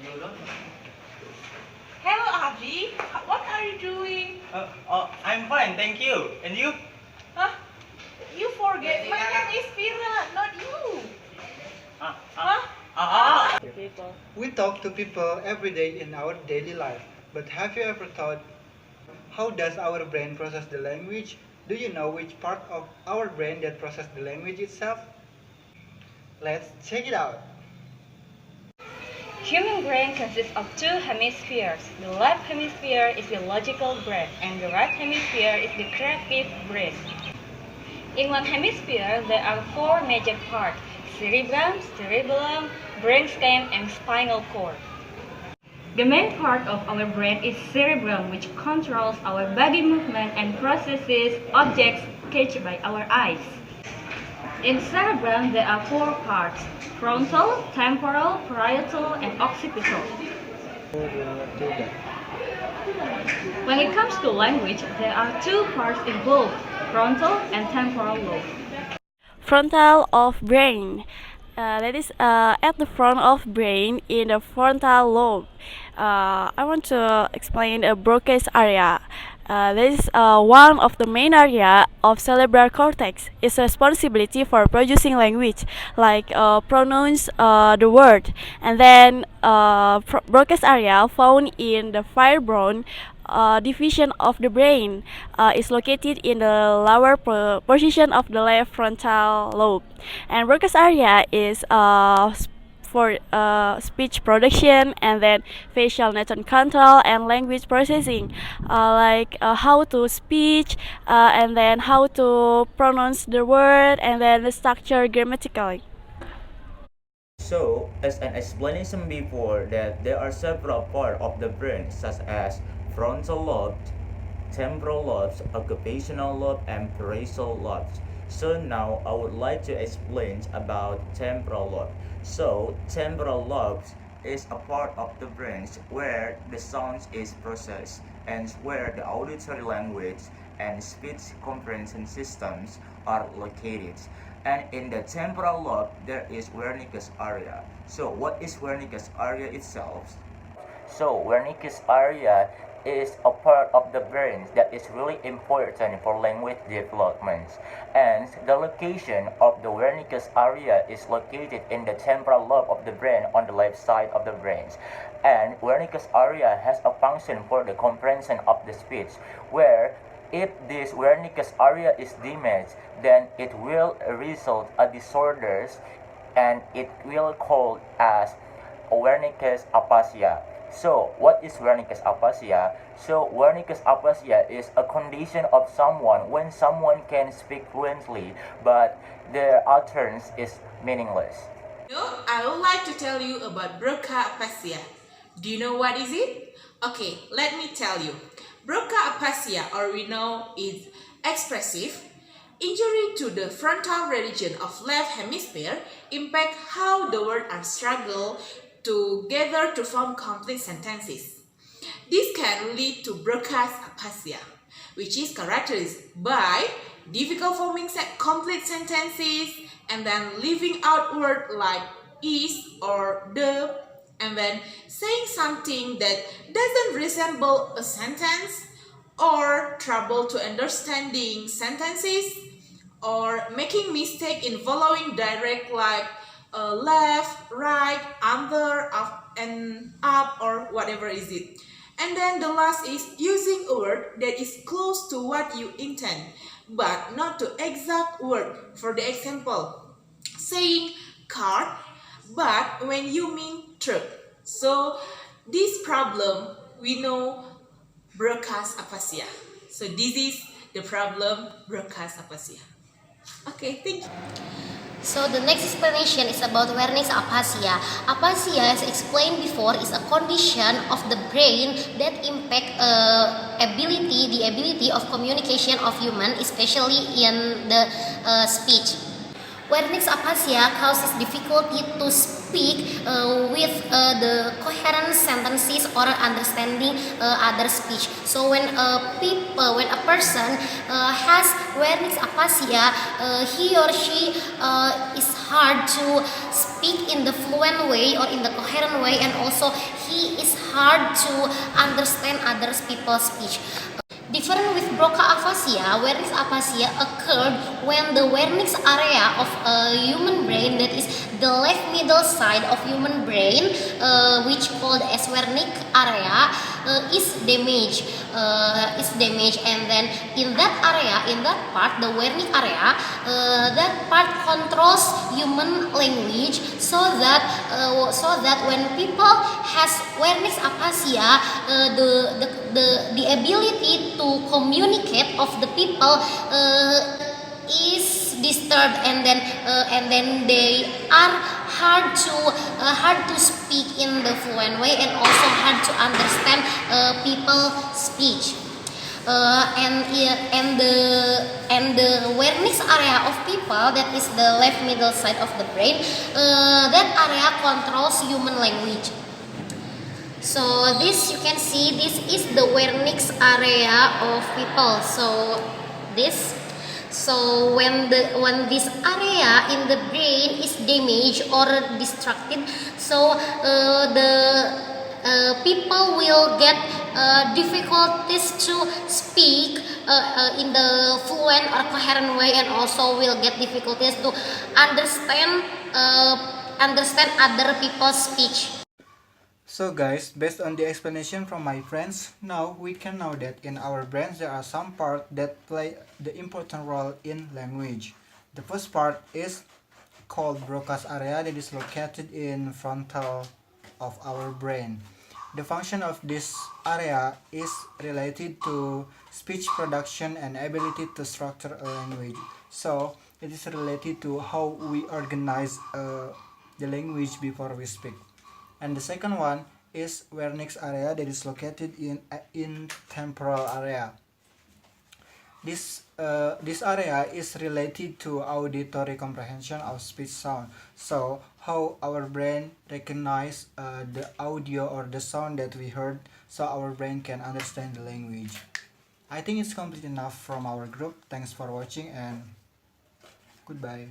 Hello, Hadi. What are you doing? I'm fine, thank you. And you? Huh? You forget my name is Vira, not you. Huh? We talk to people every day in our daily life, but have you ever thought, how does our brain process the language? Do you know which part of our brain that processes the language itself? Let's check it out. Human brain consists of two hemispheres. The left hemisphere is the logical brain, and the right hemisphere is the creative brain. In one hemisphere, there are four major parts: cerebellum, brainstem, and spinal cord. The main part of our brain is cerebellum, which controls our body movement and processes objects catched by our eyes. In cerebellum, there are four parts: frontal, temporal, parietal, and occipital. When it comes to language, there are two parts involved: frontal and temporal lobe. Frontal of brain. That is at the front of brain in the frontal lobe. I want to explain the Broca's area. This is one of the main area of cerebral cortex. It's responsibility for producing language, like pronounce the word. And then Broca's area found in the firebone division of the brain is located in the lower position of the left frontal lobe. And Broca's area is for speech production, and then facial tone control and language processing, like how to speak, and then how to pronounce the word, and then the structure grammatically. So, as an explanation before, that there are several parts of the brain, such as frontal lobe, temporal lobes, occupational lobe, and parietal lobes. So now I would like to explain about temporal lobe. So temporal lobes is a part of the brain where the sound is processed and where the auditory language and speech comprehension systems are located. And in the temporal lobe there is Wernicke's area. So what is Wernicke's area itself? So Wernicke's area is a part of the brain that is really important for language development. And the location of the Wernicke's area is located in the temporal lobe of the brain on the left side of the brain. And Wernicke's area has a function for the comprehension of the speech, where if this Wernicke's area is damaged, then it will result a disorders, and it will called as Wernicke's aphasia. So, what is Wernicke's aphasia? So, Wernicke's aphasia is a condition of someone when someone can speak fluently, but their utterance is meaningless. I would like to tell you about Broca aphasia. Do you know what is it? Okay, let me tell you. Broca aphasia, or we know is expressive injury to the frontal region of left hemisphere, impact how the words are struggled together to form complete sentences. This can lead to Broca's aphasia, which is characterized by difficult forming complete sentences, and then leaving out words like is or the, and then saying something that doesn't resemble a sentence, or trouble to understanding sentences, or making mistake in following direct like left, right, under, up, and up, or whatever is it. And then the last is using a word that is close to what you intend, but not to exact word. For the example, saying car, but when you mean truck. So this problem we know Broca's aphasia. So this is the problem Broca's aphasia. Okay, thank you. So the next explanation is about Wernicke's aphasia. Aphasia, as explained before, is a condition of the brain that impact the ability of communication of human, especially in the speech. Wernicke's aphasia causes difficulty to speak with the coherent sentences or understanding other speech. So when a person has Wernicke's aphasia, he or she is hard to speak speak in the fluent way or in the coherent way, and also he is hard to understand other people's speech. Different with Broca aphasia, Wernicke's aphasia occurred when the Wernicke's area of a human brain, that is the left middle side of human brain, which called as Wernicke area, is damaged. And then in that area, in that part, the Wernicke area, that part controls human language, so that when people has Wernicke's aphasia, the ability to communicate of the people is disturbed, and then they are hard to speak in the fluent way, and also hard to understand people's speech. And the Wernicke's area of people, that is the left middle side of the brain, that area controls human language. So this, you can see, this is the Wernicke's area of people. So when this area in the brain is damaged or distracted, so the people will get difficulties to speak in the fluent or coherent way, and also will get difficulties to understand other people's speech. So guys, based on the explanation from my friends, now we can know that in our brains there are some parts that play the important role in language. The first part is called Broca's area, that is located in frontal of our brain. The function of this area is related to speech production and ability to structure a language. So it is related to how we organize the language before we speak. And the second one is Wernicke's area, that is located in temporal area. This area is related to auditory comprehension of speech sound. So how our brain recognize the audio or the sound that we heard, so our brain can understand the language. I think it's complete enough from our group. Thanks for watching and goodbye.